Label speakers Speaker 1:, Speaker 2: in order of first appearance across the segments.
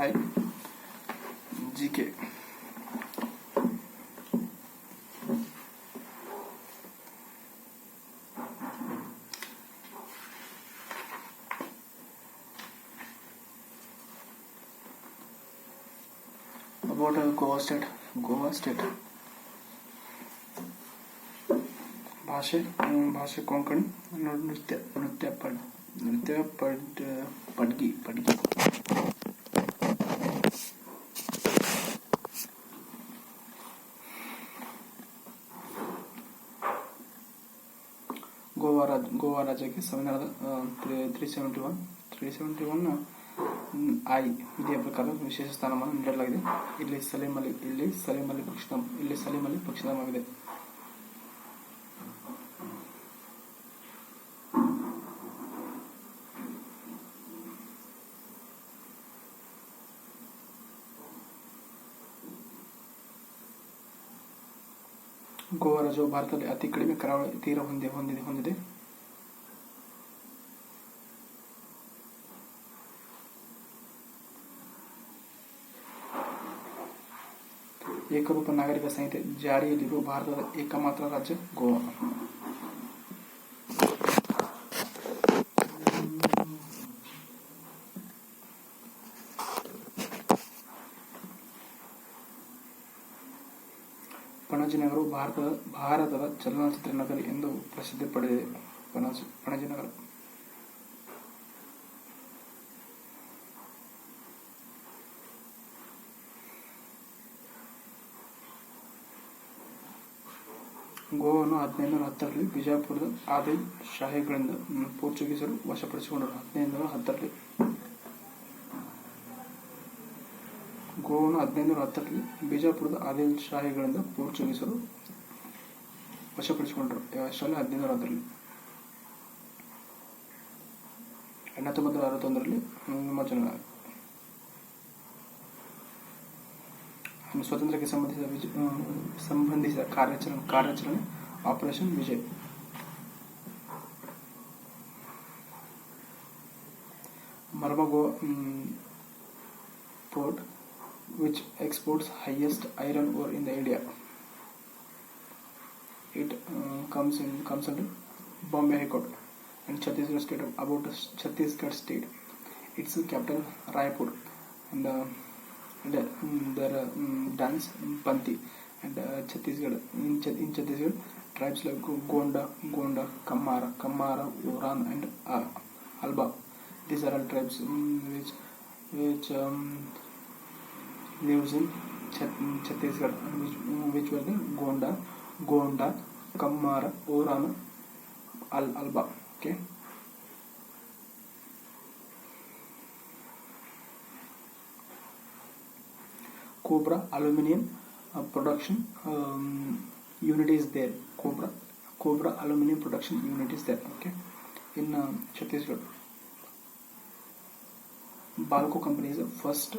Speaker 1: Hi, GK. About Goa state. भाषे कोंकणी नृत्य पडगी ಗೋವಾ ರಾಜ್ಯಕ್ಕೆ ಸಂವಿಧಾನದ 371 ಐ ವಿಧಿಯ ಪ್ರಕಾರ ವಿಶೇಷ ಸ್ಥಾನಮಾನ ನೀಡಲಾಗಿದೆ. ಇಲ್ಲಿ ಸಲೀಂ ಅಲಿ ಪಕ್ಷಧಾಮವಿದೆ. ಗೋವಾ ರಾಜ್ಯವು ಭಾರತದಲ್ಲಿ ಅತಿ ಕಡಿಮೆ ಕರಾವಳಿ ತೀರ ಹೊಂದಿದೆ. ಏಕರೂಪ ನಾಗರಿಕ ಸಂಹಿತೆ ಜಾರಿಯಲ್ಲಿರುವ ಭಾರತದ ಏಕಮಾತ್ರ ರಾಜ್ಯ ಗೋವಾ. ಪಣಜಿ ನಗರವು ಭಾರತದ ಚಲನಚಿತ್ರ ನಗರಿ ಎಂದು ಪ್ರಸಿದ್ಧಿ ಪಡೆದಿದೆ. ಪಣಜಿ ನಗರ ಗೋವಾವನ್ನು 1510ರಲ್ಲಿ ಬಿಜಾಪುರದ ಆದಿಲ್ ಶಾಹಿಗಳಿಂದ ಪೋರ್ಚುಗೀಸರು ವಶಪಡಿಸಿಕೊಂಡರು. 1510ರಲ್ಲಿ ಗೋವಾವನ್ನು 1510ರಲ್ಲಿ ಬಿಜಾಪುರದ ಆದಿಲ್ ಶಾಹಿಗಳಿಂದ ಪೋರ್ಚುಗೀಸರು ವಶಪಡಿಸಿಕೊಂಡರು. 1510ರಲ್ಲಿ 1961ರಲ್ಲಿ ವಿಮೋಚನೆ. ಸ್ವಾತಂತ್ರ್ಯಕ್ಕೆ ಸಂಬಂಧಿಸಿದ ಕಾರ್ಯಾಚರಣೆ operation Vijay. Marmagao port which exports highest iron ore in the India. It comes under Bombay High Court and Chhattisgarh state. About Chhattisgarh state, its capital Raipur, and their dance Panti, and Chhattisgarh. In Chhattisgarh, tribes like Gonda, Kamara, Oran, and Alba. These are all tribes which lives in Chhattisgarh, which were the Gonda, Kamara, Oran, Alba. Okay. Cobra aluminium production unit is there. Cobra aluminium production unit is there. Okay, in Chhattisgarh. BALCO company is first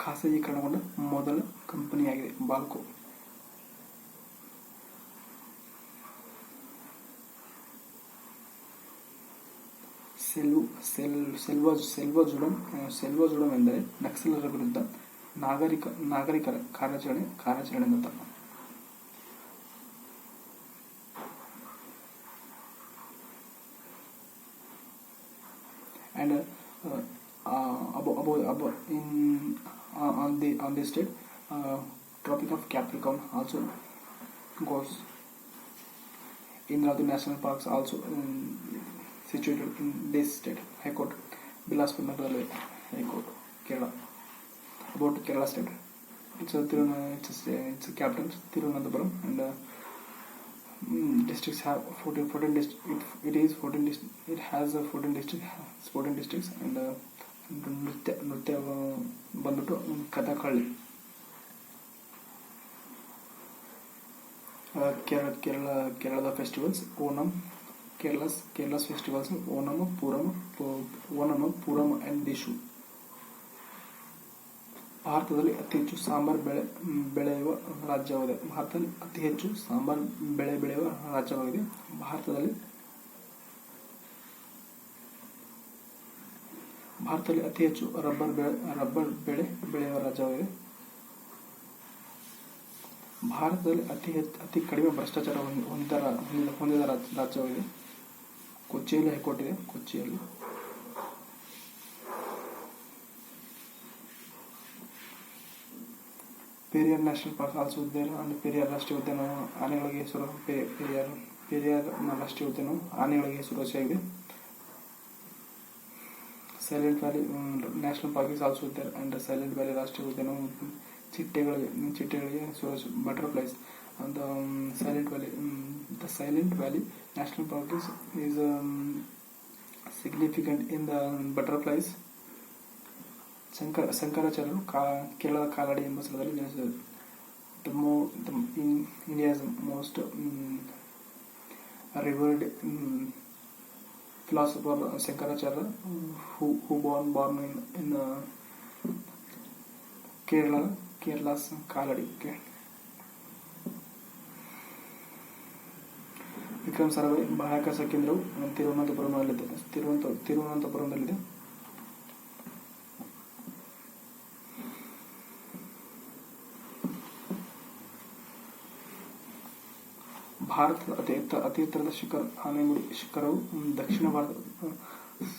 Speaker 1: ಖಾಸಗೀಕರಣಗೊಂಡ ಮೊದಲ ಕಂಪನಿಯಾಗಿದೆ. ಬಾಲ್ಕೋ ಸೆಲ್ವಜುಡಂ ಎಂದರೆ ನಕ್ಸಲರ ವಿರುದ್ಧ ನಾಗರಿಕರ ಕಾರ್ಯಾಚರಣೆ ಅಂತ. And on this state, Tropic of Capricorn also goes. Indravati National Parks also situated in this state. High Court, Bilaspur Nagar High Court, Kerala. About Kerala state, it's a capital Tirunelveli, and districts have 14 districts. It has 14 districts, and ನೃತ್ಯ ಬಂದ್ಬಿಟ್ಟು ಕಥಕಳಿ. ಕೇರಳದ festivals Onam. Kerala's festivals Onam, Pooram and Vishu. ಭಾರತದಲ್ಲಿ ಅತಿ ಹೆಚ್ಚು ಸಾಂಬಾರ್ ಬೆಳೆಯುವ ರಾಜ್ಯವಾಗಿದೆ. ಭಾರತದಲ್ಲಿ ಅತಿ ಹೆಚ್ಚು ರಬ್ಬರ್ ಬೆಳೆ ಬೆಳೆಯುವ ರಾಜ್ಯವಾಗಿದೆ. ಭಾರತದಲ್ಲಿ ಅತಿ ಕಡಿಮೆ ಭ್ರಷ್ಟಾಚಾರ ಹೊಂದಿದ ರಾಜ್ಯವಾಗಿದೆ. ಕೊಚ್ಚಿಯಲ್ಲಿ ಹೈಕೋರ್ಟ್ ಇದೆ. ಕೊಚ್ಚಿಯಲ್ಲಿ Periyar National Park also there and Periyar ರಾಷ್ಟ್ರೀಯ ಉದ್ಯಾನವು ಆನೆಗಳಿಗೆ ಹೆಸರು. ಪೆರಿಯಾರ್ ರಾಷ್ಟ್ರೀಯ ಉದ್ಯಾನವು ಆನೆಗಳಿಗೆ ಹೆಸರುವಾಸಿಯಾಗಿದೆ. Silent Valley National Park is also there and Silent Valley ರಾಷ್ಟ್ರೀಯ ಉದ್ಯಾನವು ಚಿಟ್ಟೆಗಳಿಗೆ ಹೆಸರುವಾಸಿ. Butterflies and the Silent Valley National Park is significant in the butterflies. ಶಂಕರಾಚಾರ್ಯರು ಕೇರಳದ ಕಾಲಡಿ ಎಂಬ ಸ್ಥಳದಲ್ಲಿ ಜನಿಸಿದರು. India's most revered philosopher Shankaracharya, who born in Kerala's Kaladi. Okay. Vikram Sarabhai ಬಾಹ್ಯಾಕಾಶ ಕೇಂದ್ರವು ತಿರುವನಂತಪುರದಲ್ಲಿದೆ. ಭಾರತದ ಅತಿ ಎತ್ತರದ ಆನೆಗುಡಿ ಶಿಖರವು ದಕ್ಷಿಣ Bharat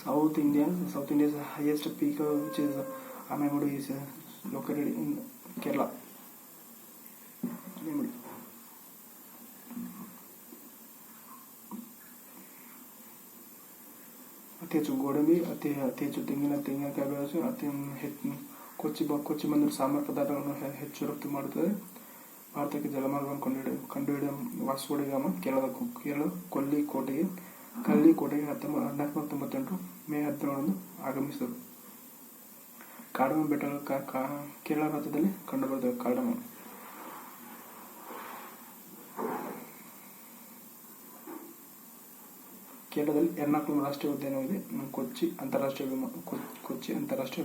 Speaker 1: south India's highest peak which is Anegudi is located in Kerala. Anegudi ಅತಿ ಹೆಚ್ಚು ಗೋಡಂಬಿ, ಅತಿ ಹೆಚ್ಚು ತೆಂಗಿನಕಾಯಿ ಬೆಳೆಸಿ ಕೊಚ್ಚಿ ಬಂದರು ಸಾಂಬಾರ್ ಪದಾರ್ಥಗಳನ್ನು ಹೆಚ್ಚು ರಫ್ತು ಮಾಡುತ್ತದೆ. ಭಾರತಕ್ಕೆ ಜಲಮಾರ್ಗವನ್ನು ಕಂಡುಹಿಡಿದ ವಾಸ್ಕೋ ಡಿ ಗಾಮ ಕೇರಳ ಕಲ್ಲಿ ಕೋಟೆಗೆ 1498 ಮೇ 17 ಆಗಮಿಸಿದರು. ಕಾರ್ಡಮಮ್ ಬೆಟ್ಟಗಳು ಕೇರಳ ರಾಜ್ಯದಲ್ಲಿ ಕಂಡುಬರುತ್ತವೆ. ಕಾರ್ಡಮಮ್ ಕೇರಳದಲ್ಲಿ ಎರ್ನಾಕುಲಂ ರಾಷ್ಟ್ರೀಯ ಉದ್ಯಾನವಿದೆ. ಕೊಚ್ಚಿ ಅಂತಾರಾಷ್ಟ್ರೀಯ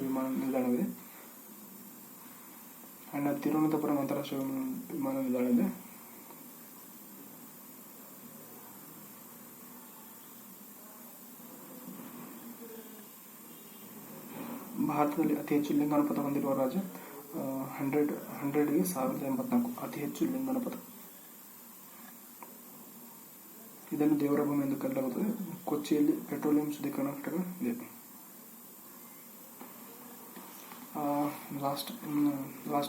Speaker 1: ವಿಮಾನ ನಿಲ್ದಾಣವಿದೆ. ಅಂಡ್ ತಿರುವನಂತಪುರಂ ಅಂತಾರಾಷ್ಟ್ರೀಯ ವಿಮಾನ ನಿಲ್ದಾಣ ಇದೆ. ಭಾರತದಲ್ಲಿ ಅತಿ ಹೆಚ್ಚು ಲಿಂಗಾನುಪಾತ ಹೊಂದಿರುವ ರಾಜ್ಯ 100ಗೆ 1084 ಅತಿ ಹೆಚ್ಚು ಲಿಂಗಾನುಪಾತ. ಇದನ್ನು ದೇವರ ಭೂಮಿ ಎಂದು ಕರೆಯಲಾಗುತ್ತದೆ. ಕೊಚ್ಚಿಯಲ್ಲಿ ಪೆಟ್ರೋಲಿಯಂ ಶುದ್ಧೀಕರಣ ಘಟಕ ಇದೆ. last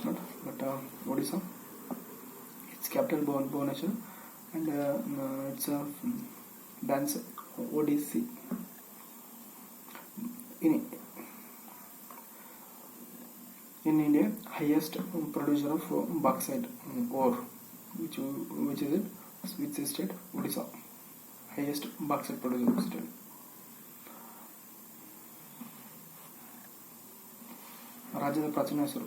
Speaker 1: not but Odisha, its capital Bhubaneswar, and it's a dance Odissi in India, highest producer of bauxite ore, which is it? Which state? Odisha, highest bauxite producer state. ರಾಜ್ಯದ ಪ್ರಾಚೀನ ಹೆಸರು.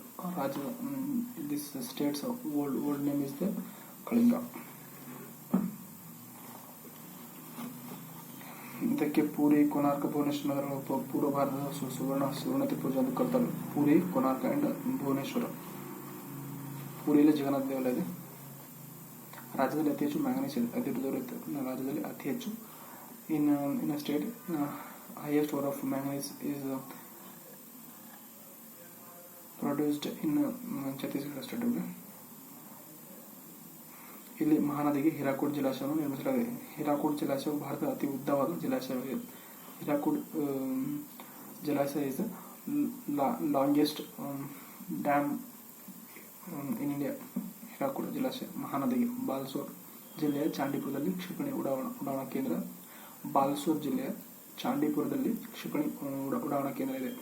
Speaker 1: This States old name is the Kalinga. ಇದಕ್ಕೆ ಪೂರಿ, ಕೋನಾರ್ಕ, ಭುವನೇಶ್ವರ ನಗರಗಳು ಪೂರ್ವ ಭಾರತದ ಸುವರ್ಣ ತ್ರಿಭುಜ ಎಂದು ಕರೆತಾರೆ. Puri, ಕೋನಾರ್ಕ and Bhubaneswar. ಪೂರಿಯಲ್ಲಿ Jagannath ದೇವಾಲಯ ಇದೆ. ರಾಜ್ಯದಲ್ಲಿ ಅತಿ ಹೆಚ್ಚು ಮ್ಯಾಂಗನೀಸ್ ಇದೆ. ರಾಜ್ಯದಲ್ಲಿ ಅತಿ ಹೆಚ್ಚು in a state highest ore of manganese is produced in Chhattisgarh state. ಇಲ್ಲಿ ಮಹಾನದಿಗೆ ಹಿರಾಕೂಡ್ ಜಲಾಶಯವನ್ನು ನಿರ್ಮಿಸಲಾಗಿದೆ. ಹಿರಾಕೂಡ್ ಜಲಾಶಯವು ಭಾರತದ ಅತಿ ಉದ್ದವಾದ ಜಲಾಶಯವಾಗಿದೆ. ಹಿರಾಕೂಡ್ ಜಲಾಶಯ is longest dam in India. Hirakud ಜಲಾಶಯ ಮಹಾನದಿಗೆ ಬಾಲ್ಸೋರ್ ಜಿಲ್ಲೆಯ ಚಾಂಡಿಪುರದಲ್ಲಿ ಕ್ಷಿಪಣಿ ಉಡಾವಣಾ ಕೇಂದ್ರ. ಬಾಲ್ಸೋರ್ ಜಿಲ್ಲೆಯ ಚಾಂಡಿಪುರದಲ್ಲಿ ಕ್ಷಿಪಣಿ ಉಡಾವಣಾ ಕೇಂದ್ರ ಇದೆ.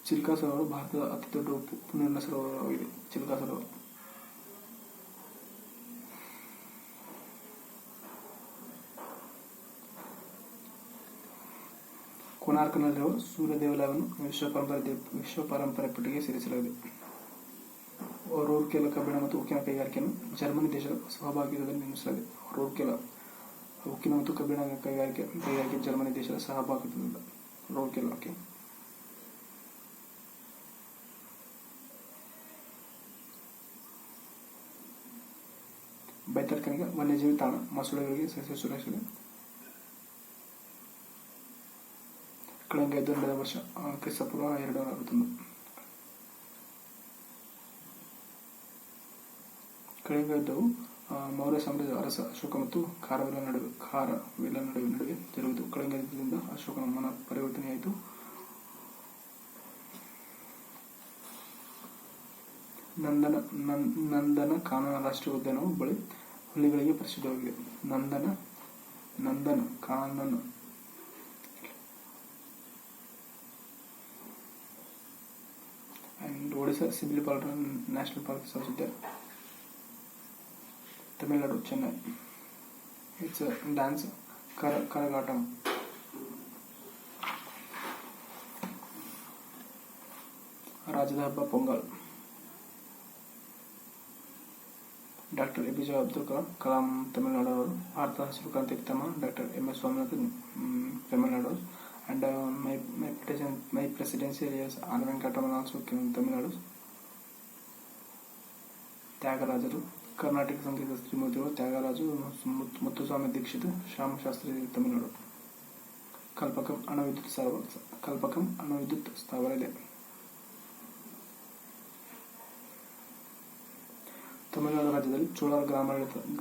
Speaker 1: ಚಿಲ್ಕಾ ಸರೋವರ ಭಾರತದ ಅತಿ ದೊಡ್ಡ ಉಪ್ಪು ನೀರಿನ ಸರೋವರವಾಗಿದೆ. ಚಿಲ್ಕಾ ಸರೋವರ. ಕೋನಾರ್ಕ್ನಲ್ಲಿರುವ ಸೂರ್ಯ ದೇವಾಲಯವನ್ನು ವಿಶ್ವ ಪರಂಪರೆ ಪಟ್ಟಿಗೆ ಸೇರಿಸಲಾಗಿದೆ. ರೂರ್ಕೆಲಾ ಕಬ್ಬಿಣ ಮತ್ತು ಉಕ್ಕಿನ ಕೈಗಾರಿಕೆಯನ್ನು ಜರ್ಮನಿ ದೇಶದ ಸಹಭಾಗಿತ್ವದಲ್ಲಿ ನಿರ್ಮಿಸಲಾಗಿದೆ. ರೂರ್ಕೆಲಾ ಉಕ್ಕಿನ ಮತ್ತು ಕಬ್ಬಿಣ ಕೈಗಾರಿಕೆ ಜರ್ಮನಿ ದೇಶದ ಸಹಭಾಗಿತ್ವದಿಂದ. ರೂರ್ಕೆಲಾ. ಓಕೆ. ಬೈತರ್ಕನಿಗೆ ವನ್ಯಜೀವಿ ತಾಣ, ಮೊಸಳೆಗಳಿಗೆ ಸಸ್ಯ ಸುರಕ್ಷತೆ. ಕಳಿಂಗ ಯುದ್ಧ ನಡೆದ ವರ್ಷ ಕ್ರಿಸ್ತಪೂರ್ವ 261. ಕಳಿಂಗ ಯುದ್ಧವು ಮೌರ್ಯ ಸಾಮ್ರಾಜ್ಯದ ಅರಸ ಅಶೋಕ ಮತ್ತು ಖಾರವೇಲ ನಡುವೆ ಜರುಗಿತು. ಕಳಿಂಗ ಯುದ್ಧದಿಂದ ಅಶೋಕನ ಮನ ಪರಿವರ್ತನೆಯಾಯಿತು. ನಂದನ ಕಾನನ ರಾಷ್ಟ್ರೀಯ ಉದ್ಯಾನವು ಬಳಿ ಹುಲಿಗಳಿಗೆ ಪ್ರಸಿದ್ಧವಾಗಿದೆ. ನಂದನ Kanana and Odisha Similipal National Park is also there. Tamil Nadu, Chennai. It's a dance, Karagatam. ರಾಜ್ಯದ ಹಬ್ಬ ಪೊಂಗಲ್. ಡಾಕ್ಟರ್ ಎಪಿಜೆ ಅಬ್ದುಲ್ ಕಲಾಂ ತಮಿಳುನಾಡವರು. ಭಾರತ ಹಸಿರು ಕ್ರಾಂತಿ ಪಿತಾಮಹ doctor M S. Swaminathan Tamil Nadu. And my presidential years R. Venkataraman also Tamil Nadu. ತ್ಯಾಗರಾಜರು. ಕರ್ನಾಟಕ ಸಂಗೀತ ಶ್ರೀಮೂರ್ತಿಗಳು ತ್ಯಾಗರಾಜು, ಮುತ್ತುಸ್ವಾಮಿ ದೀಕ್ಷಿತ್, ಶ್ಯಾಮ ಶಾಸ್ತ್ರಿ ತಮಿಳುನಾಡು. ಕಲ್ಪಕಂ ಅಣುವಿದ್ಯುತ್ ಸ್ಥಾವರ ಇದೆ. ತಮಿಳುನಾಡು ರಾಜ್ಯದಲ್ಲಿ ಚೋಳರ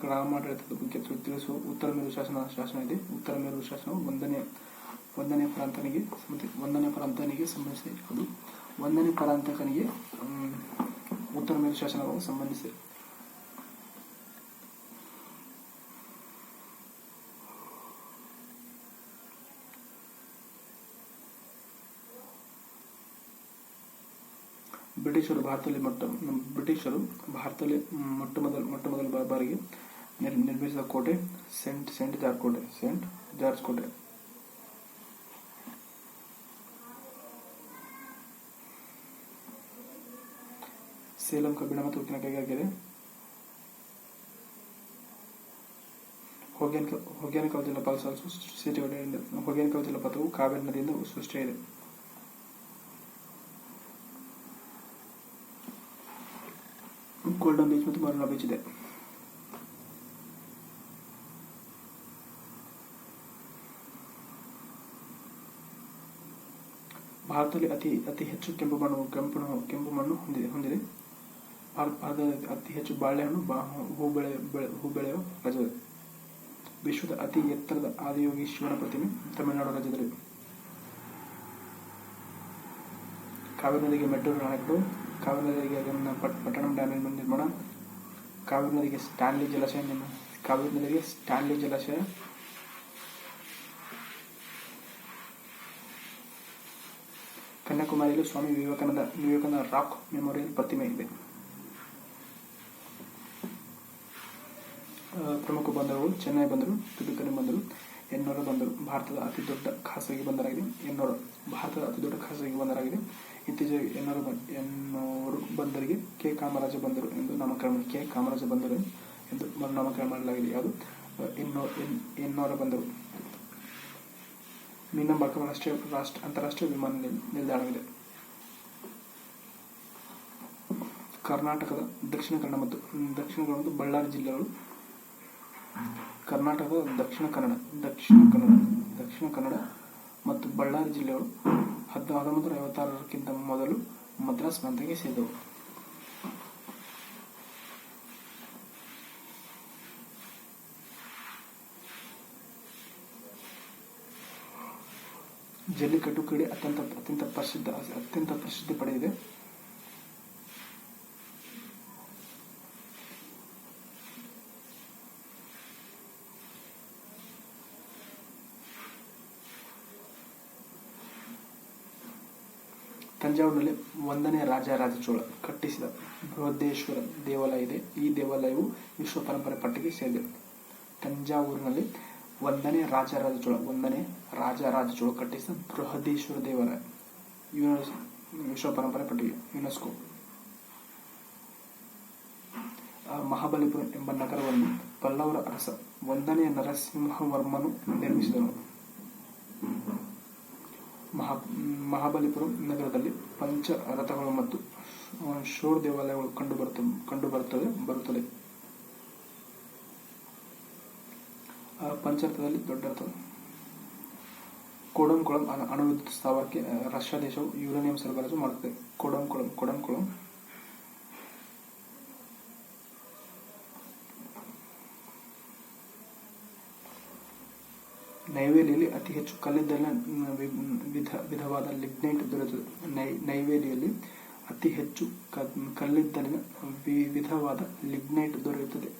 Speaker 1: ಗ್ರಾಮಾಡಳಿತದ ಬಗ್ಗೆ ತಿಳಿಸುವ ಉತ್ತರ ಮೇರು ಶಾಸನ ಇದೆ. ಉತ್ತರ ಮೇರು ಶಾಸನವು ಒಂದನೇ ಪರಾಂತನಿಗೆ ಸಂಬಂಧಿಸಿದೆ. ಅದು ಒಂದನೇ ಪರಾಂತಕನಿಗೆ ಉತ್ತರ ಮೇರು ಶಾಸನಗಳು ಸಂಬಂಧಿಸಿದೆ. ಬ್ರಿಟಿಷರು ಭಾರತದಲ್ಲಿ ಮೊಟ್ಟ ಮೊದಲ ಬಾರಿಗೆ ನಿರ್ಮಿಸಿದ ಕೋಟೆ ಸೇಂಟ್ ಜಾರ್ಜ್ ಕೋಟೆ. ಸೇಲಂ ಕಬ್ಬಿಣ ಮತ್ತು ಉಕ್ಕಿನ ಕೈಗಾರಿಕೆ. ಹೊಗೇನಕಲ್ ಜಲಪಾತ ಹೊಗೇನಕಲ್ ಜಲಪಾತವು ಕಾವೇರಿ ನದಿಯಿಂದ ಸೃಷ್ಟಿಯಾಗಿದೆ. ಗೋಲ್ಡನ್ ಬೀಚ್ ಮತ್ತು ಮರೀನಾ ಬೀಚ್ ಇದೆ. ಭಾರತದಲ್ಲಿ ಅತಿ ಹೆಚ್ಚು ಕೆಂಪು ಮಣ್ಣು ಹೊಂದಿದೆ. ಭಾರತದಲ್ಲಿ ಅತಿ ಹೆಚ್ಚು ಬಾಳೆಹಣ್ಣು ಹೂ ಬೆಳೆಯುವ ರಾಜ್ಯವಿದೆ. ವಿಶ್ವದ ಅತಿ ಎತ್ತರದ ಆದಿಯೋಗಿ ಶಿವನ ಪ್ರತಿಮೆ ತಮಿಳುನಾಡು ರಾಜ್ಯದಲ್ಲಿ. ಕಾವೇರಿ ನದಿಗೆ ಮೆಟ್ಟೂರು ಅಣೆಕಟ್ಟು. ಕಾವೇರಿ ನದಿಗೆ ಪಟ್ಟಣಂ ಡ್ಯಾಮ್ ನಿರ್ಮಾಣ. ಕಾವೇರಿ ನದಿಗೆ ಸ್ಟ್ಯಾನ್ಲಿ ಜಲಾಶಯ. ಕನ್ಯಾಕುಮಾರಿಯಲ್ಲಿ ಸ್ವಾಮಿ ವಿವೇಕಾನಂದ ರಾಕ್ ಮೆಮೋರಿಯಲ್ ಪ್ರತಿಮೆ ಇದೆ. ಪ್ರಮುಖ ಬಂದರುಗಳು ಚೆನ್ನೈ ಬಂದರು, ತುಟಿಕರಿ ಬಂದರು, ಎನ್ನೋರ ಬಂದರು. ಭಾರತದ ಅತಿ ದೊಡ್ಡ ಖಾಸಗಿ ಬಂದರಾಗಿದೆ. ಇತ್ತೀಚೆಗೆ ಎನ್ನೋರು ಬಂದರಿಗೆ ಕೆ ಕಾಮರಾಜ ಬಂದರು ಎಂದು ನಾಮಕರಣ ಮಾಡಲಾಗಿದೆ. ಯಾವುದು ಎನ್ನೋರ ಬಂದರು. ಮೀನಂಬಾಕಂ ಅಂತಾರಾಷ್ಟ್ರೀಯ ವಿಮಾನ ನಿಲ್ದಾಣವಿದೆ. ಕರ್ನಾಟಕದ ದಕ್ಷಿಣ ಕನ್ನಡ ಮತ್ತು ಬಳ್ಳಾರಿ ಜಿಲ್ಲೆಗಳು. ಕರ್ನಾಟಕದ ದಕ್ಷಿಣ ಕನ್ನಡ ಮತ್ತು ಬಳ್ಳಾರಿ ಜಿಲ್ಲೆಗಳು 1956ಕ್ಕಿಂತ ಮೊದಲು ಮದ್ರಾಸ್ ಪ್ರಾಂತ್ಯಕ್ಕೆ ಸೇರಿದವು. ಜಲ್ಲಿಕಟ್ಟು ಕ್ರೀಡೆ ಅತ್ಯಂತ ಪ್ರಸಿದ್ಧಿ ಪಡೆದಿದೆ. ತಂಜಾವೂರಿನಲ್ಲಿ 1ನೇ ರಾಜ ಚೋಳ ಕಟ್ಟಿಸಿದ ಬೃಹದೇಶ್ವರ ದೇವಾಲಯ ಇದೆ. ಈ ದೇವಾಲಯವು ವಿಶ್ವ ಪರಂಪರೆ ಪಟ್ಟಿಗೆ ಸೇರಿದೆ. ತಂಜಾವೂರಿನಲ್ಲಿ 1ನೇ ರಾಜ ಚೋಳ ಕಟ್ಟಿಸಿದ ಬೃಹದೇಶ್ವರ ದೇವಾಲಯ ವಿಶ್ವ ಪರಂಪರೆ ಪಟ್ಟಿಗೆ ಯುನೆಸ್ಕೋ. ಮಹಾಬಲಿಪುರಂ ಎಂಬ ನಗರವನ್ನು ಪಲ್ಲವರ ಅರಸ 1ನೇ ನರಸಿಂಹವರ್ಮನು ನಿರ್ಮಿಸಿದನು. ಮಹಾಬಲಿಪುರಂ ನಗರದಲ್ಲಿ ಪಂಚರಥಗಳು ಮತ್ತು ಶೋರ್ ದೇವಾಲಯಗಳು ಕಂಡುಬರುತ್ತದೆ. ಪಂಚಾರ್ಥದಲ್ಲಿ ದೊಡ್ಡ ಅರ್ಥ. ಕೋಡಂಕುಳಂ ಅಣುವಿದ್ಯುತ್ ಸ್ಥಾವರಕ್ಕೆ ರಷ್ಯಾ ದೇಶವು ಯುರೇನಿಯಂ ಸರಬರಾಜು ಮಾಡುತ್ತದೆ. ಕೋಡಂಕುಳಂ ನೈವೇಲಿಯಲ್ಲಿ ಅತಿ ಹೆಚ್ಚು ಕಲ್ಲಿದ್ದಲಿನ ವಿಧವಾದ ಲಿಗ್ನೈಟ್ ದೊರೆಯುತ್ತದೆ. ನೈವೇಲಿಯಲ್ಲಿ ಅತಿ ಹೆಚ್ಚು ಕಲ್ಲಿದ್ದಲಿನ ವಿಧವಾದ ಲಿಗ್ನೈಟ್ ದೊರೆಯುತ್ತದೆ.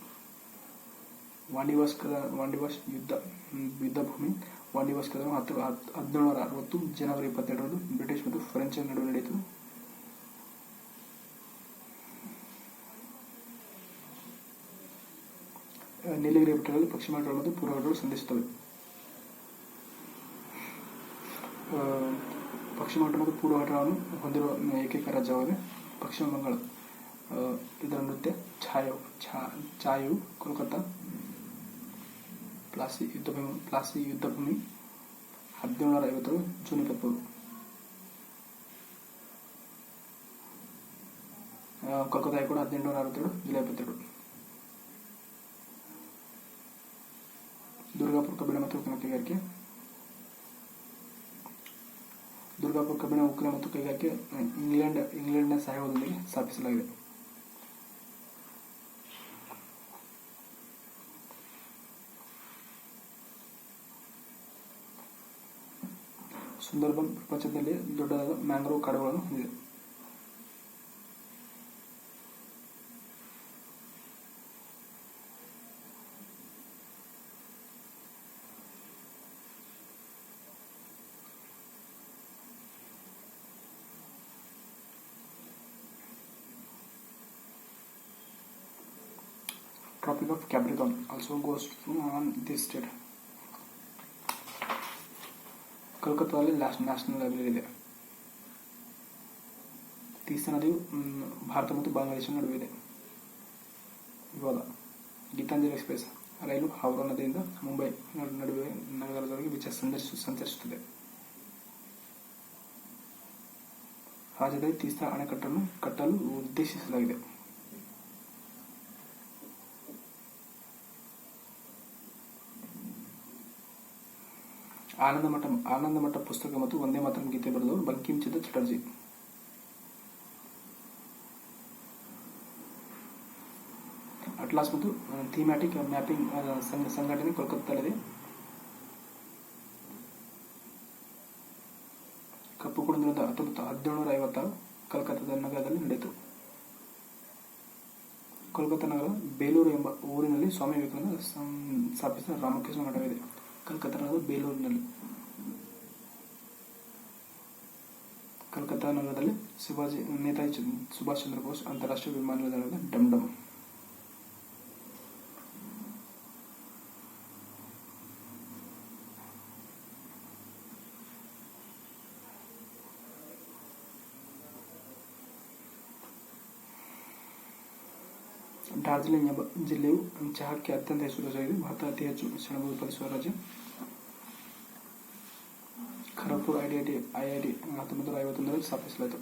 Speaker 1: ವಾಂಡಿವಾಸ್ ಯುದ್ಧಭೂಮಿ. ವಾಂಡಿವಾಸ್ ಕದನ 1760 ಜನವರಿ 22ರಂದು ಬ್ರಿಟಿಷ್ ಮತ್ತು ಫ್ರೆಂಚ್ ನಡುವೆ ನಡೆಯಿತು. ನೀಲಗಿರಿ ಬೆಟ್ಟಗಳಲ್ಲಿ ಪಶ್ಚಿಮ ಘಟ್ಟಗಳು ಮತ್ತು ಪೂರ್ವ ಘಟ್ಟಗಳು ಸಂಧಿಸುತ್ತವೆ. ಪಶ್ಚಿಮ ಘಟ್ಟ ಮತ್ತು ಪೂರ್ವ ಘಟ್ಟಗಳನ್ನು ಹೊಂದಿರುವ ಏಕೈಕ ರಾಜ್ಯವಾಗಿದೆ ಪಶ್ಚಿಮ ಬಂಗಾಳ. ಇದರ ನೃತ್ಯ ಛಾಯು. ಕೋಲ್ಕತ್ತಾ. ಪ್ಲಾಸಿ ಯುದ್ಧಭೂಮಿ 1757 June 23. Kolkata high court 1867 July 22. Durgapur ಕಬ್ಬಿಣ ಮತ್ತು ಉಕ್ಕಿನ ಕೈಗಾರಿಕೆ. ದುರ್ಗಾಪುರ ಕಬ್ಬಿಣ ಉಕ್ಕಿನ ಮತ್ತು ಕೈಗಾರಿಕೆ ಇಂಗ್ಲೆಂಡ್ನ ಸಹಯೋಗದೊಂದಿಗೆ ಸ್ಥಾಪಿಸಲಾಗಿದೆ. ಸುಂದರ್ಬನ್ ಪ್ರಪಂಚದಲ್ಲಿ ದೊಡ್ಡದಾದ ಮ್ಯಾಂಗ್ರೋವ್ ಕಾಡುಗಳನ್ನು ಹೊಂದಿದೆ. Tropic of Capricorn also goes on this state. ಕೋಲ್ಕತ್ತಾದಲ್ಲಿ ನ್ಯಾಷನಲ್ ಲೈಬ್ರರಿ ಇದೆ. ತೀಸ್ತಾ ನದಿಯು ಭಾರತ ಮತ್ತು ಬಾಂಗ್ಲಾದೇಶ ನಡುವೆ ಇದೆ. ಇವಾಗ ಗೀತಾಂಜಲಿ ಎಕ್ಸ್ಪ್ರೆಸ್ ರೈಲು ಹೌರಾ ನದಿಯಿಂದ ಮುಂಬೈ ನಡುವೆ ನಗರದೊಳಗೆ ಸಂಚರಿಸುತ್ತದೆ. ರಾಜ್ಯದಲ್ಲಿ ತೀಸ್ತಾ ಅಣೆಕಟ್ಟನ್ನು ಕಟ್ಟಲು ಉದ್ದೇಶಿಸಲಾಗಿದೆ. ಆನಂದ ಮಠ ಪುಸ್ತಕ ಮತ್ತು ವಂದೇ ಮಾತರಂ ಗೀತೆ ಬರೆದವರು ಬಂಕಿಂ ಚಂದ್ರ ಚಟರ್ಜಿ. ಅಟ್ಲಾಸ್ ಮತ್ತು ಥೀಮ್ಯಾಟಿಕ್ ಮ್ಯಾಪಿಂಗ್ ಸಂಘಟನೆ ಕೋಲ್ಕತ್ತಾದಲ್ಲಿದೆ. ಕಪ್ಪು ಕುಳ ದಿನದ 1756 ಕೋಲ್ಕತ್ತಾದ ನಗರದಲ್ಲಿ ನಡೆಯಿತು. ಕೋಲ್ಕತ್ತಾ ನಗರ ಬೇಲೂರು ಎಂಬ ಊರಿನಲ್ಲಿ ಸ್ವಾಮಿ ವಿವೇಕಾನಂದ ಸ್ಥಾಪಿಸಿದ ರಾಮಕೃಷ್ಣ ಮಠವಿದೆ. ಕೋಲ್ಕತ್ತಾ ನಗರದ ಬೇಲೂರಿನಲ್ಲಿ. ಕೋಲ್ಕತ್ತಾ ನಗರದಲ್ಲಿ ನೇತಾಜಿ ಸುಭಾಷ್ ಚಂದ್ರ ಬೋಸ್ ಅಂತಾರಾಷ್ಟ್ರೀಯ ವಿಮಾನ ನಿಲ್ದಾಣದ ಡಮ್. ಡಾರ್ಜಿಲಿಂಗ್ ಎಂಬ ಜಿಲ್ಲೆಯು ಚಹಾಕ್ಕೆ ಅತ್ಯಂತ ಹೆಸರುವಾಸಿಯಾಗಿದೆ. ಭಾರತ ಅತಿ ಹೆಚ್ಚು ಸೆಣಬು ಉತ್ಪಾದಿಸುವ ರಾಜ್ಯ. ಖರಗ್ಪುರ್ ಐಐಟಿ 1951ರಲ್ಲಿ ಸ್ಥಾಪಿಸಲಾಯಿತು.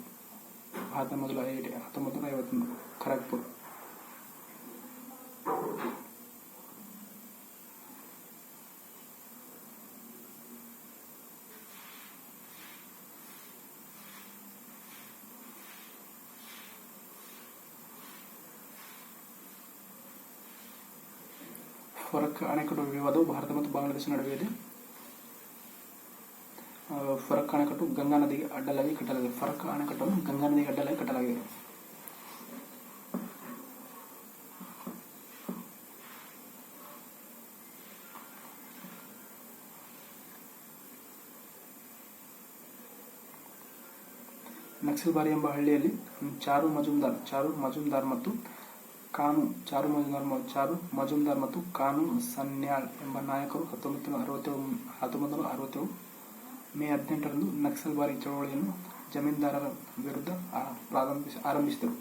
Speaker 1: ಭಾರತ ಮೊದಲ ಐಐಟಿ 1951. ಖರಗ್ಪುರ್. ಫರಕ್ ಅಣೆಕಟ್ಟು ವಿವಾದವು ಭಾರತ ಮತ್ತು ಬಾಂಗ್ಲಾದೇಶ ನಡುವೆ ಇದೆ. ಫರಕ್ ಅಣೆಕಟ್ಟು ಗಂಗಾ ನದಿಗೆ ಅಡ್ಡಲಾಗಿ ಕಟ್ಟಲಾಗಿದೆ. ಫರಕ್ ಅಣೆಕಟ್ಟನ್ನು ಗಂಗಾ ನದಿಗೆ ಅಡ್ಡಲಾಗಿ ಕಟ್ಟಲಾಗಿದೆ. ನಕ್ಸಲ್ಬಾರಿ ಎಂಬ ಹಳ್ಳಿಯಲ್ಲಿ ಚಾರು ಮಜುಮ್ದಾರ್ ಮತ್ತು ಕಾನು ಸನ್ಯಾಳ್ ಎಂಬ ನಾಯಕರು 1967 ಮೇ 18ರಂದು ನಕ್ಸಲ್ಬಾರಿ ಚಳವಳಿಯನ್ನು ಜಮೀನ್ದಾರರ ವಿರುದ್ಧ ಆರಂಭಿಸಿದರು.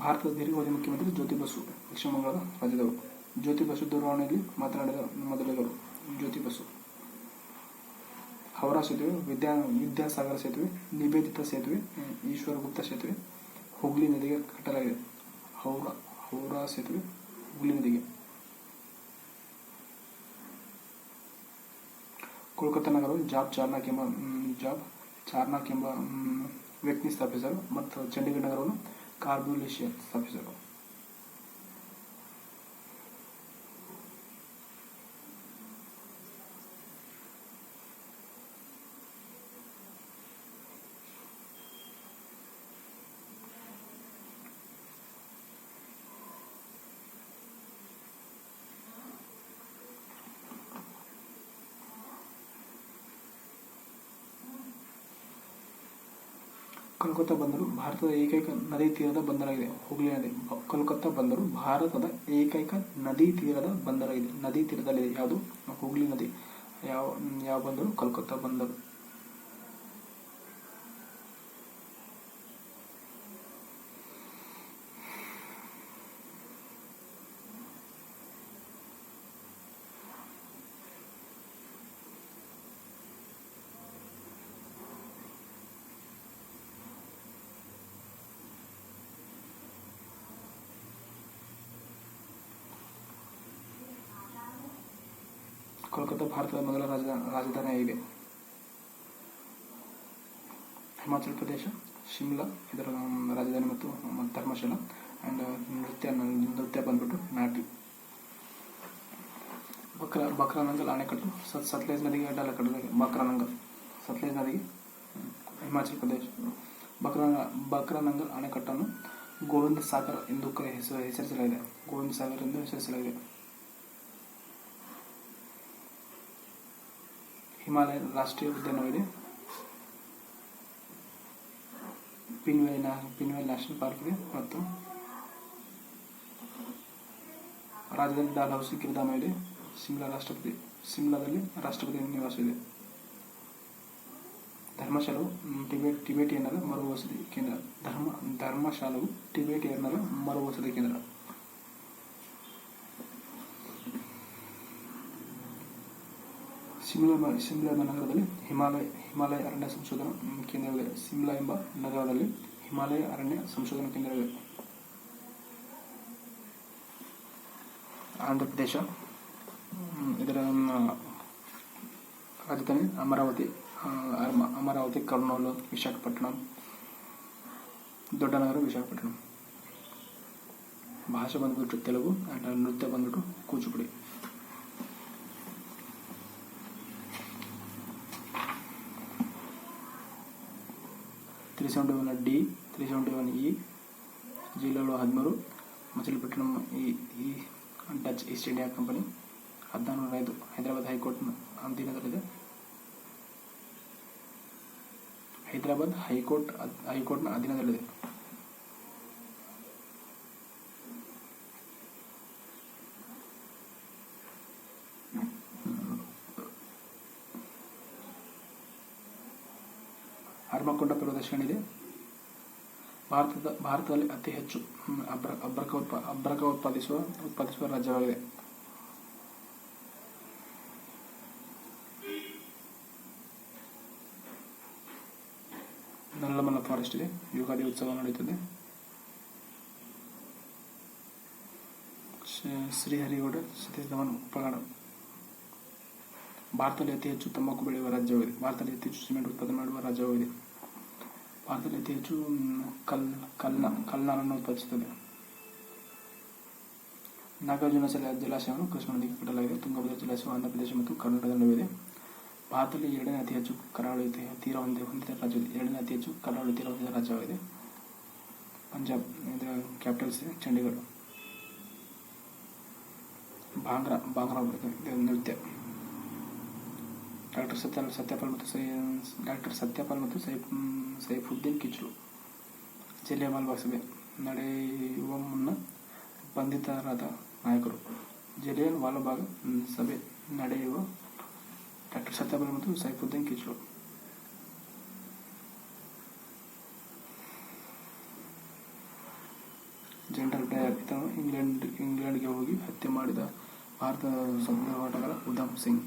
Speaker 1: ಭಾರತದ ದೀರ್ಘಾವಧಿ ಮುಖ್ಯಮಂತ್ರಿ ಜ್ಯೋತಿ ಬಸು ಪಶ್ಚಿಮ ಬಂಗಾಳದ ರಾಜ್ಯದವರು. ಜ್ಯೋತಿ ಬಸು ದೂರವಾಣಿಯಲ್ಲಿ ಮಾತನಾಡಿದ ಮೊದಲಿಗರು. ಜ್ಯೋತಿ ಬಸು. ಹೌರಾ ಸೇತುವೆ, ವಿದ್ಯಾಸಾಗರ ಸೇತುವೆ, ನಿವೇದಿತಾ ಸೇತುವೆ, ಈಶ್ವರಗುಪ್ತ ಸೇತುವೆ ಹುಗ್ಲಿ ನದಿಗೆ ಕಟ್ಟಲಾಗಿದೆ. ಹೌರಾ ಸೇತುವೆ ಹುಗ್ಲಿ ನದಿಗೆ. ಕೋಲ್ಕತ್ತಾ ನಗರವು ಜಾಬ್ ಚಾರ್ನಾಕ್ ಎಂಬ ವ್ಯಕ್ತಿ ಸ್ಥಾಪಿಸಿದರು ಮತ್ತು ಚಂಡೀಗಢ ನಗರವನ್ನು ಕಾರ್ಬೂಲಿಶಿಯನ್ ಸ್ಥಾಪಿಸಿದರು. ಕೋಲ್ಕತ್ತಾ ಬಂದರು ಭಾರತದ ಏಕೈಕ ನದಿ ತೀರದ ಬಂದರಾಗಿದೆ. ಹುಗ್ಲಿ ನದಿ. ಕೋಲ್ಕತ್ತಾ ಬಂದರು ಭಾರತದ ಏಕೈಕ ನದಿ ತೀರದ ಬಂದರಾಗಿದೆ. ನದಿ ತೀರದಲ್ಲಿದೆ ಯಾವುದು? ಹುಗ್ಲಿ ನದಿ. ಯಾವ ಬಂದರು? ಕೋಲ್ಕತ್ತಾ ಬಂದರು. ಕೋಲ್ಕತ್ತಾ ಭಾರತದ ಮೊದಲ ರಾಜಧಾನಿಯಾಗಿದೆ. ಹಿಮಾಚಲ ಪ್ರದೇಶ, ಶಿಮ್ಲಾ ಇದರ ರಾಜಧಾನಿ ಮತ್ತು ಧರ್ಮಶಾಲಾ. ಆ್ಯಂಡ್ ನೃತ್ಯ ಬಂದ್ಬಿಟ್ಟು ನಾಟಿ. ಬಕ್ರಾನಂಗಲ್ ಅಣೆಕಟ್ಟು ಸತ್ಲೇಜ್ ನದಿಗೆ ಅಡ್ಡ ಕಟ್ಟಿದೆ. ಸತ್ಲೇಜ್ ನದಿಗೆ ಹಿಮಾಚಲ ಪ್ರದೇಶ. ಬಕ್ರಾನಂಗಲ್ ಅಣೆಕಟ್ಟನ್ನು ಗೋವಿಂದ ಸಾಗರ್ ಎಂದು ಹೆಸರಿಸಲಾಗಿದೆ. ಹಿಮಾಲಯ ರಾಷ್ಟ್ರೀಯ ಉದ್ಯಾನವಿದೆ. ಪಿನ್ವೇಲ್ ನ್ಯಾಷನಲ್ ಪಾರ್ಕ್ ಇದೆ ಮತ್ತು ರಾಜ್ಯದಲ್ಲಿ ಡಾಲ್ಹೌಸಿ ಗಿರಿಧಾಮ ಇದೆ. ಶಿಮ್ಲಾದಲ್ಲಿ ರಾಷ್ಟ್ರಪತಿ ನಿವಾಸ ಇದೆ. ಧರ್ಮಶಾಲವು ಟಿಬೇಟಿಯನ್ನರ ಮರುವಸತಿ ಕೇಂದ್ರ. ಧರ್ಮಶಾಲವು ಟಿಬೇಟಿಯನ್ನರ ಮರುವಸತಿ ಕೇಂದ್ರ. ಶಿಮ್ಲಾ ಎಂಬ ನಗರದಲ್ಲಿ ಹಿಮಾಲಯ ಅರಣ್ಯ ಸಂಶೋಧನಾ ಕೇಂದ್ರವಿದೆ. ಶಿಮ್ಲಾ ಎಂಬ ನಗರದಲ್ಲಿ ಹಿಮಾಲಯ ಅರಣ್ಯ ಸಂಶೋಧನಾ ಕೇಂದ್ರವಿದೆ. ಆಂಧ್ರ ಪ್ರದೇಶ. ಇದರ ರಾಜಧಾನಿ ಅಮರಾವತಿ, ಕರ್ನೂಲು, ವಿಶಾಖಪಟ್ಟಣಂ. ದೊಡ್ಡ ನಗರ ವಿಶಾಖಪಟ್ಟಣಂ. ಭಾಷೆ ಬಂದ್ಬಿಟ್ಟು ತೆಲುಗು ಆ್ಯಂಡ್ ನೃತ್ಯ ಬಂದ್ಬಿಟ್ಟು ಕೂಚಿಪುಡಿ. 371 D, 371 E. ಜಿಲ್ಲೆಗಳು 13. ಮಚಿಲಿಪಟ್ಟಣಂ ಈ Dutch East India company. 1405 Hyderabad ಹೈಕೋರ್ಟ್ನ ಅಧೀನದಲ್ಲಿದೆ. ಹೈದರಾಬಾದ್ ಹೈಕೋರ್ಟ್ನ ಅಧೀನದಲ್ಲಿದೆ. ಹರ್ಮಕೊಂಡ ಪ್ರದೇಶ ಏನಿದೆ ಭಾರತದಲ್ಲಿ ಅತಿ ಹೆಚ್ಚು ಅಬ್ರಕ ಉತ್ಪಾದಿಸುವ ರಾಜ್ಯವಾಗಿದೆ. ನಲ್ಲಮಲ್ಲ ಫಾರೆಸ್ಟ್ ಇದೆ. ಯುಗಾದಿ ಉತ್ಸವ ನಡೆಯುತ್ತದೆ. ಶ್ರೀಹರಿಗೌಡ ಸತೀಶ್ ಧವನ್ ಉಪಗಣ. ಭಾರತದಲ್ಲಿ ಅತಿ ಹೆಚ್ಚು ತಂಬಾಕು ಬೆಳೆಯುವ ರಾಜ್ಯವಾಗಿದೆ. ಭಾರತದಲ್ಲಿ ಅತಿ ಹೆಚ್ಚು ಸಿಮೆಂಟ್ ಉತ್ಪಾದನೆ ಮಾಡುವ ರಾಜ್ಯವಾಗಿದೆ. ಭಾರತದಲ್ಲಿ ಅತಿ ಹೆಚ್ಚು ಕಲ್ನಾರನ್ನು ಉತ್ಪಾದಿಸುತ್ತದೆ. ನಾಗಾರ್ಜುನ ಜಲಾಶಯವನ್ನು ಕೃಷ್ಣಾ ನದಿಗೆ ಕಟ್ಟಲಾಗಿದೆ. ತುಂಗಭದ್ರಾ ಜಲಾಶಯವು ಆಂಧ್ರ ಪ್ರದೇಶ ಮತ್ತು ಕರ್ನಾಟಕದ ನಡುವೆ. ಭಾರತದಲ್ಲಿ ಎರಡನೇ ಅತಿ ಹೆಚ್ಚು ಕರಾವಳಿ ತೀರ ಹೊಂದಿದ ರಾಜ್ಯವಾಗಿದೆ. ಎರಡನೇ ಅತಿ ಹೆಚ್ಚು ಕರಾವಳಿ ತೀರ ಹೊಂದಿದ ರಾಜ್ಯವಾಗಿದೆ ಪಂಜಾಬ್. ಇದರ ಕ್ಯಾಪಿಟಲ್ಸ್ ಚಂಡೀಗಢ. ಭಾಂಗ್ರಾ ನೃತ್ಯ. ಡಾಕ್ಟರ್ ಸತ್ಯಪಾಲ್ ಮತ್ತು ಸೈಫುದ್ದೀನ್ ಕಿಚ್ಲು. ಜಲಿಯನ್ವಾಲಾ ಬಾಗ್ ಸಭೆ ನಡೆಯುವ ಮುನ್ನ ಬಂಧಿತರಾದ ನಾಯಕರು. ಜಲಿಯನ್ವಾಲಾ ಬಾಗ್ ಸಭೆ ನಡೆಯುವ ಡಾಕ್ಟರ್ ಸತ್ಯಪಾಲ್ ಮತ್ತು ಸೈಫುದ್ದೀನ್ ಕಿಚ್ಲು. ಜನರಲ್ ಡಯರ್ ಇದನ್ನು ಇಂಗ್ಲೆಂಡ್ಗೆ ಹೋಗಿ ಹತ್ಯೆ ಮಾಡಿದ ಭಾರತದ ಸ್ವತಂತ್ರ ಹೋರಾಟಗಾರ ಉಧಮ್ ಸಿಂಗ್.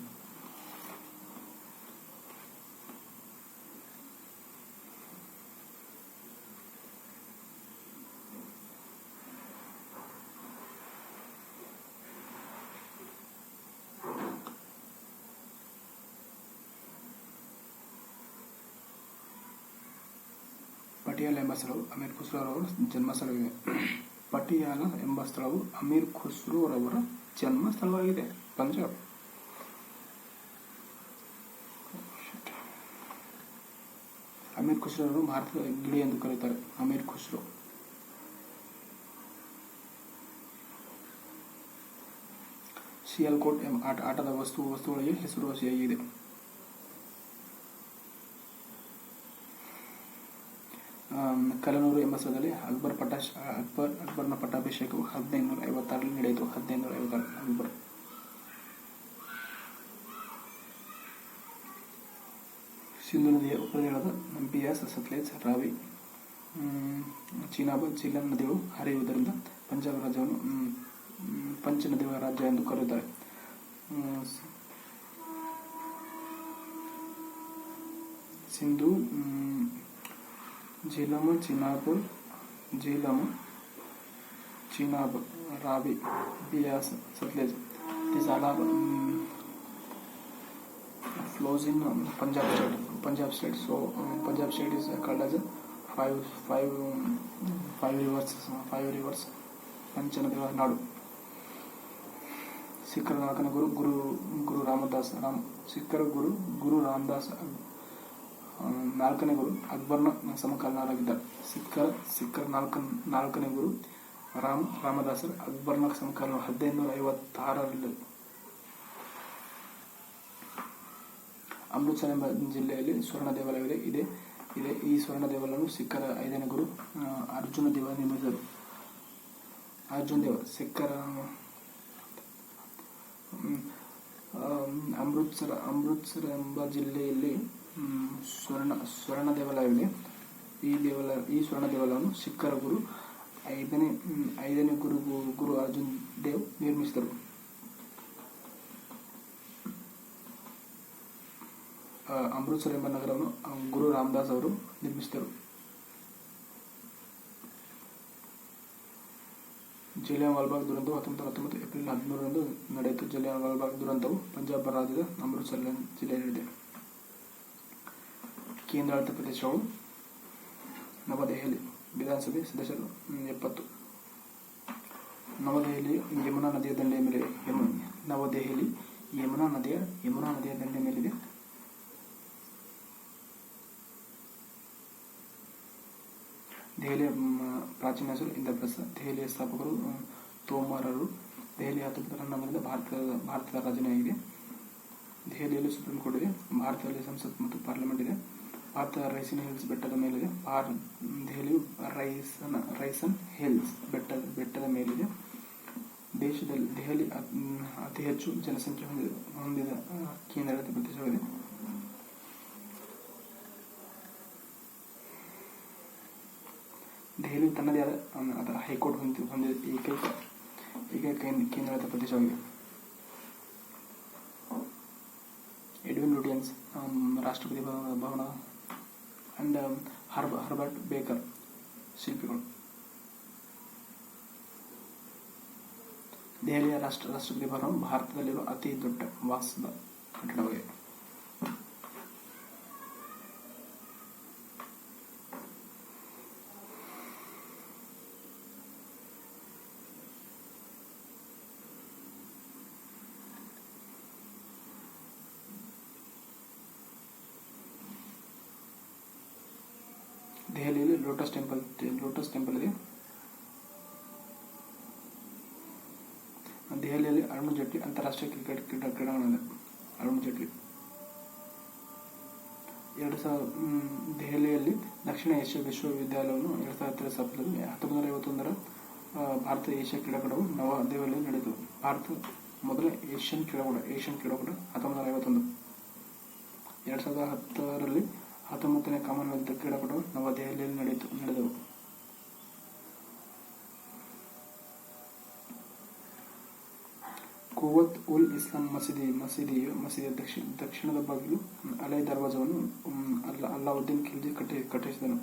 Speaker 1: ಪಟಿಯಾಲ ಎಂಬ ಸ್ಥಳವು ಅಮೀರ್ ಖುಸ್ರೋ ಅವರ ಜನ್ಮಸ್ಥಳವಿದೆ. ಪಟಿಯಾಲ ಎಂಬ ಸ್ಥಳವು ಅಮೀರ್ ಖುಸ್ರೋ ಅವರ ಜನ್ಮ ಸ್ಥಳವಾಗಿದೆ. ಪಂಜಾಬ್. ಅಮೀರ್ ಖುಸ್ರೋ ಅವರು ಭಾರತದ ಗಿಳಿ ಎಂದು ಕರೆಯುತ್ತಾರೆ. ಅಮೀರ್ ಖುಸ್ರೋ. ಸಿಯಾಲ್ಕೋಟ್ ಆಟದ ವಸ್ತುಗಳಿಗೆ ಹೆಸರುವಾಸಿಯಾಗಿದೆ. ಕಲನೂರು ಎಂಬ ಸ್ಥಳದಲ್ಲಿ ಅಕ್ಬರ್ನ ಪಟ್ಟಾಭಿಷೇಕವು 1556ರಲ್ಲಿ ನಡೆಯಿತು. 1556 ಅಕ್ಬರ್. ಸಿಂಧು ನದಿಯ ಉಪನದಿಗಳಾದ ಬಿಯಾಸ್, ಸತ್ಲೇಜ್, ರಾವಿ, ಚೀನಾಬ್, ಝೀಲಂ ನದಿಗಳು ಹರಿಯುವುದರಿಂದ ಪಂಜಾಬ್ ರಾಜ್ಯವನ್ನು ಪಂಚ ನದಿಗಳ ರಾಜ್ಯ ಎಂದು ಕರೆಯುತ್ತಾರೆ. Sindhu, Jhelum, Chenab, Ravi, Beas, ಸತ್ಲೇಜ್. These all are flows in Punjab state. So Punjab state is called as five rivers ಪಂಚನದಿಗಳ ನಾಡು. ಸಿಖ್ಖರ ನಾಲ್ಕನೇ ಗುರು ರಾಮದಾಸ್. ಸಿಖ್ಖರ ಗುರು ರಾಮದಾಸ್ ನಾಲ್ಕನೇ ಗುರು ಅಕ್ಬರ್ನ ಸಮಕಾಲೀನರಾಗಿದ್ದಾರೆ. ಸಿಖ್ಖರ ನಾಲ್ಕನೇ ಗುರು ರಾಮದಾಸರು ಅಕ್ಬರ್ನ ಸಮಕಾಲೀನ 1556ರಲ್ಲಿ. ಅಮೃತ್ಸರ್ ಎಂಬ ಜಿಲ್ಲೆಯಲ್ಲಿ ಸ್ವರ್ಣ ದೇವಾಲಯವಿದೆ. ಈ ಸ್ವರ್ಣ ದೇವಾಲಯವನ್ನು ಸಿಖ್ಖರ 5ನೇ ಗುರು ಅರ್ಜುನ ದೇವ ನಿರ್ಮಿಸಿದರು. ಅರ್ಜುನ್ ದೇವ ಸಿಖ್ಖರ ಅಮೃತ್ಸರ ಎಂಬ ಜಿಲ್ಲೆಯಲ್ಲಿ ಸ್ವರ್ಣ ದೇವಾಲಯವಿದೆ. ಈ ಸ್ವರ್ಣ ದೇವಾಲಯವನ್ನು ಸಿಖ್ಖರ ಗುರು 5ನೇ ಗುರು ಅರ್ಜುನ್ ದೇವ್ ನಿರ್ಮಿಸಿದರು. ಅಮೃತ್ಸರ್ ಎಂಬ ನಗರವನ್ನು ಗುರು ರಾಮದಾಸ್ ಅವರು ನಿರ್ಮಿಸಿದರು. ಜಲಿಯನ್ವಾಲಾಬಾಗ್ ದುರಂತವು 1919 ಏಪ್ರಿಲ್ 13ರಂದು ನಡೆಯಿತು. ಜಲಿಯನ್ವಾಲಾಬಾಗ್ ದುರಂತವು ಪಂಜಾಬ್ ರಾಜ್ಯದ ಅಮೃತ್ಸರ್ ಜಿಲ್ಲೆಯಲ್ಲಿದೆ. ಕೇಂದ್ರಾಡಳಿತ ಪ್ರದೇಶಗಳು ನವದೆಹಲಿ. ವಿಧಾನಸಭೆ ಸದಸ್ಯರು 70. ನವದೆಹಲಿ ಯಮುನಾ ನದಿಯ ದಂಡೆಯ ಮೇಲೆ ನವದೆಹಲಿ ಯಮುನಾ ನದಿಯ ದಂಡೆಯ ಮೇಲಿದೆ. ದೆಹಲಿಯ ಪ್ರಾಚೀನ ಹೆಸರು ಇಂದ್ರಪ್ರಸ್ಥ. ದೆಹಲಿಯ ಸ್ಥಾಪಕರು ತೋಮಾರರು. ದೆಹಲಿ 1911ರಿಂದ ಭಾರತದ ರಾಜಧಾನಿಯಾಗಿದೆ. ದೆಹಲಿಯಲ್ಲಿ ಸುಪ್ರೀಂ ಕೋರ್ಟ್ ಇದೆ. ಭಾರತದಲ್ಲಿ ಸಂಸತ್ ಮತ್ತು ಪಾರ್ಲಿಮೆಂಟ್ ಇದೆ. ಭಾರತ ರೈಸಿನ್ ಹಿಲ್ಸ್ ಬೆಟ್ಟದ ಮೇಲಿದೆ. ದೆಹಲಿಯು ರೈಸನ್ ಹಿಲ್ಸ್ ಬೆಟ್ಟದ ಮೇಲಿದೆ. ದೇಶದಲ್ಲಿ ದೆಹಲಿ ಅತಿ ಹೆಚ್ಚು ಜನಸಂಖ್ಯೆ ಹೊಂದಿದ ಕೇಂದ್ರಾಡಳಿತ ಪ್ರದೇಶವಾಗಿದೆ. ದೆಹಲಿಯು ತನ್ನದೇ ಆದ ಹೈಕೋರ್ಟ್ ಹೊಂದಿದ ಏಕೈಕ ಕೇಂದ್ರಾಡಳಿತ ಪ್ರದೇಶವಾಗಿದೆ. ಎಡ್ವಿನ್ ಲುಟಿಯನ್ಸ್ ರಾಷ್ಟ್ರಪತಿ ಭವನ ಅಂಡ್ ಹರ್ಬರ್ಟ್ ಬೇಕರ್ ಶಿಲ್ಪಿಗಳು. ದೆಹಲಿಯ ರಾಷ್ಟ್ರಪತಿ ಭವನವು ಭಾರತದಲ್ಲಿರುವ ಅತಿ ದೊಡ್ಡ ವಾಸದ ಕಟ್ಟಡವಾಗಿದೆ. ದೆಹಲಿಯಲ್ಲಿ ಲೋಟಸ್ ಟೆಂಪಲ್ ಇದೆ. ದೆಹಲಿಯಲ್ಲಿ ಅರುಣ್ ಜೇಟ್ಲಿ ಅಂತಾರಾಷ್ಟ್ರೀಯ ಕ್ರಿಕೆಟ್ ಕ್ರೀಡಾಂಗಣ ಇದೆ. ಅರುಣ್ ಜೇಟ್ಲಿ ದೆಹಲಿಯಲ್ಲಿ ದಕ್ಷಿಣ ಏಷ್ಯಾ ವಿಶ್ವವಿದ್ಯಾಲಯವನ್ನು 2010 ಸ್ಥಾಪಿಸಿದರು. 1951ರ ಭಾರತ ಏಷ್ಯಾ ಕ್ರೀಡಾಕೂಟವು ನವದೆಹಲಿಯಲ್ಲಿ ನಡೆಯಿತು. ಭಾರತ ಮೊದಲ ಏಷ್ಯನ್ ಕ್ರೀಡಾಕೂಟ 1951. 2010ರಲ್ಲಿ 19ನೇ ಕಾಮನ್ವೆಲ್ತ್ ಕ್ರೀಡಾಕೂಟವು ನವದೆಹಲಿಯಲ್ಲಿ ನಡೆದವು. ಕುವತ್ ಉಲ್ ಇಸ್ಲಾಂ ಮಸೀದಿಯ ದಕ್ಷಿಣದ ಬಾಗಿಲು ಅಲೈ ದರ್ವಾಜವನ್ನು ಅಲ್ಲಾವುದ್ದೀನ್ ಖಿಲ್ಜಿ ಕಟ್ಟಿಸಿದನು.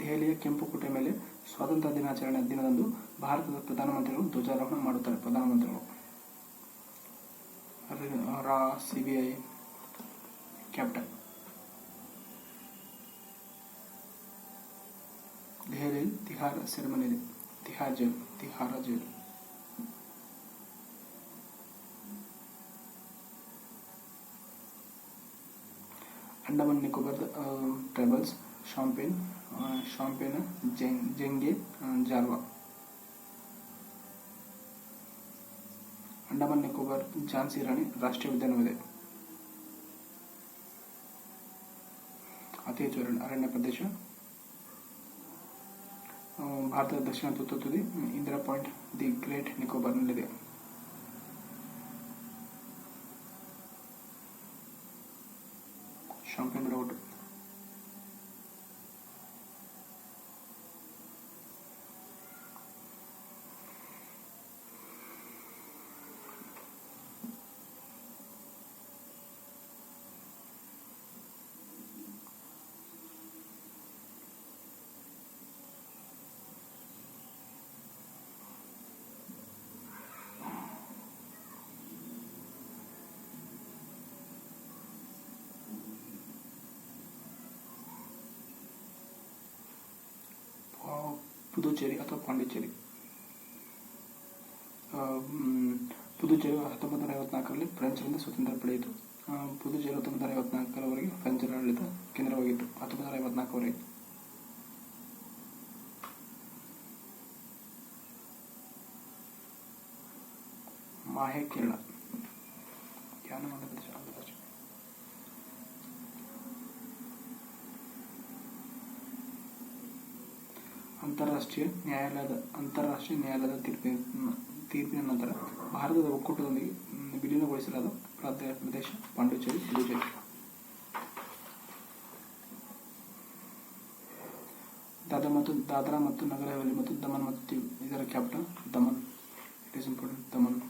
Speaker 1: ದೆಹಲಿಯ ಕೆಂಪು ಕೋಟೆ ಮೇಲೆ ಸ್ವಾತಂತ್ರ್ಯ ದಿನಾಚರಣೆ ದಿನದಂದು ಭಾರತದ ಪ್ರಧಾನಮಂತ್ರಿಗಳು ಧ್ವಜಾರೋಹಣ ಮಾಡುತ್ತಾರೆ. ಪ್ರಧಾನಮಂತ್ರಿಗಳು CBI ಕ್ಯಾಪಿಟಲ್ ದೆಹಲಿಯಲ್ಲಿ ತಿಹಾರ್ ಸೆರೆಮನಿ ಇದೆ. ತಿಹಾರ ಜೈಲು. ಅಂಡಮಾನ್ ನಿಕೋಬಾರ್ ಟ್ರೈಬಲ್ಸ್ ಶಾಂಪೇನ್ ಜೆಂಗೆ ಜಾರ್ವಾ. ಅಂಡಮಾನ್ ನಿಕೋಬಾರ್ ಝಾನ್ಸಿ ರಾಣಿ ರಾಷ್ಟ್ರೀಯ ಉದ್ಯಾನವಿದೆ. ಅತಿ ಹೆಚ್ಚು ಅರಣ್ಯ ಪ್ರದೇಶ ಭಾರತದ ದಕ್ಷಿಣ ತುದಿ ಇಂದಿರಾ ಪಾಯಿಂಟ್ ದಿ ಗ್ರೇಟ್ ನಿಕೋಬಾರ್ನಲ್ಲಿದೆ. ಶಾಂಪೇನ್ ಬಿಡೋಟು. ಪುದುಚೇರಿ ಅಥವಾ ಪಾಂಡಿಚೇರಿ. ಪುದುಚೇರಿ 1954ರಲ್ಲಿ ಫ್ರೆಂಚರಿಂದ ಸ್ವತಂತ್ರ ಪಡೆಯಿತು. ಪುದುಚೇರಿ 1954ರವರೆಗೆ ಫ್ರೆಂಚರ ಆಡಳಿತ ಕೇಂದ್ರವಾಗಿತ್ತು. 1954ವರೆಗೆ. ಮಾಹೆ ಕೇರಳ. ಅಂತಾರಾಷ್ಟ್ರೀಯ ನ್ಯಾಯಾಲಯದ ತೀರ್ಪಿನ ನಂತರ ಭಾರತದ ಒಕ್ಕೂಟದೊಂದಿಗೆ ವಿಲೀನಗೊಳಿಸಲಾದ ಪ್ರದೇಶ ಪಾಂಡಿಚೇರಿ. ಪುದುಚೇರಿ. ದಾದ್ರಾ ಮತ್ತು ನಗರ ಹವೇಲಿ ಮತ್ತು ದಮನ್ ಮತ್ತು ಇದರ capital Daman. It is important. Daman.